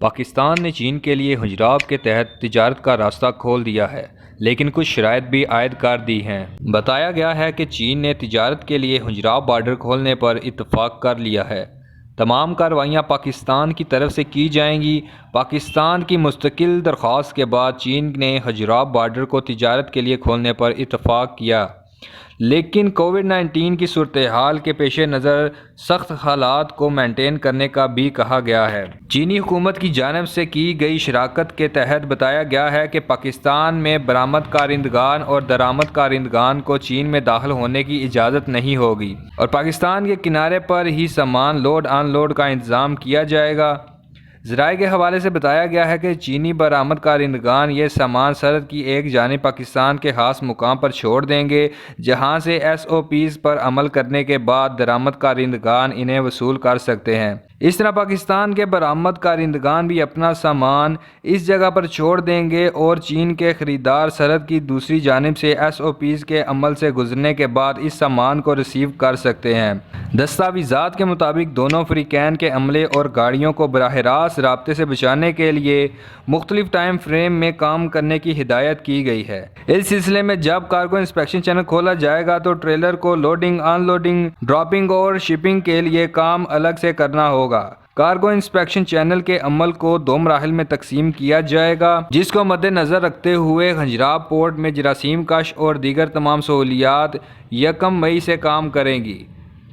پاکستان نے چین کے لیے حجراب کے تحت تجارت کا راستہ کھول دیا ہے، لیکن کچھ شرائط بھی عائد کر دی ہیں۔ بتایا گیا ہے کہ چین نے تجارت کے لیے حجراب بارڈر کھولنے پر اتفاق کر لیا ہے۔ تمام کارروائیاں پاکستان کی طرف سے کی جائیں گی۔ پاکستان کی مستقل درخواست کے بعد چین نے حجراب بارڈر کو تجارت کے لیے کھولنے پر اتفاق کیا، لیکن کووڈ-19 کی صورتحال کے پیش نظر سخت حالات کو مینٹین کرنے کا بھی کہا گیا ہے۔ چینی حکومت کی جانب سے کی گئی شراکت کے تحت بتایا گیا ہے کہ پاکستان میں برآمد کارندگان اور درآمد کارندگان کو چین میں داخل ہونے کی اجازت نہیں ہوگی، اور پاکستان کے کنارے پر ہی سامان لوڈ ان لوڈ کا انتظام کیا جائے گا۔ ذرائع کے حوالے سے بتایا گیا ہے کہ چینی برآمد کارندگان یہ سامان سرحد کی ایک جانب پاکستان کے خاص مقام پر چھوڑ دیں گے، جہاں سے SOPs پر عمل کرنے کے بعد درآمد کارندگان انہیں وصول کر سکتے ہیں۔ اس طرح پاکستان کے برآمد کارندگان بھی اپنا سامان اس جگہ پر چھوڑ دیں گے اور چین کے خریدار سرحد کی دوسری جانب سے SOPs کے عمل سے گزرنے کے بعد اس سامان کو ریسیو کر سکتے ہیں۔ دستاویزات کے مطابق دونوں فریقین کے عملے اور گاڑیوں کو براہ راست رابطے سے بچانے کے لیے مختلف ٹائم فریم میں کام کرنے کی ہدایت کی گئی ہے۔ اس سلسلے میں جب کارگو انسپیکشن چینل کھولا جائے گا تو ٹریلر کو لوڈنگ، ان لوڈنگ، ڈراپنگ اور شپنگ کے لیے کام الگ سے کرنا ہوگا۔ کارگو انسپیکشن چینل کے عمل کو 2 مراحل میں تقسیم کیا جائے گا، جس کو مد نظر رکھتے ہوئے حجراب پورٹ میں جراثیم کش اور دیگر تمام سہولیات 1 مئی سے کام کریں گی۔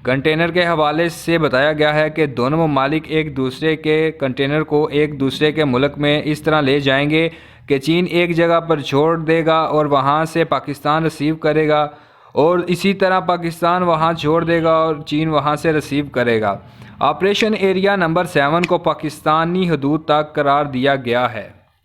کنٹینر کے حوالے سے بتایا گیا ہے کہ دونوں ممالک ایک دوسرے کے کنٹینر کو ایک دوسرے کے ملک میں اس طرح لے جائیں گے کہ چین ایک جگہ پر چھوڑ دے گا اور وہاں سے پاکستان ریسیو کرے گا، اور اسی طرح پاکستان وہاں چھوڑ دے گا اور چین وہاں سے ریسیو کرے گا۔ آپریشن ایریا نمبر 7 کو پاکستانی حدود تک قرار دیا گیا ہے۔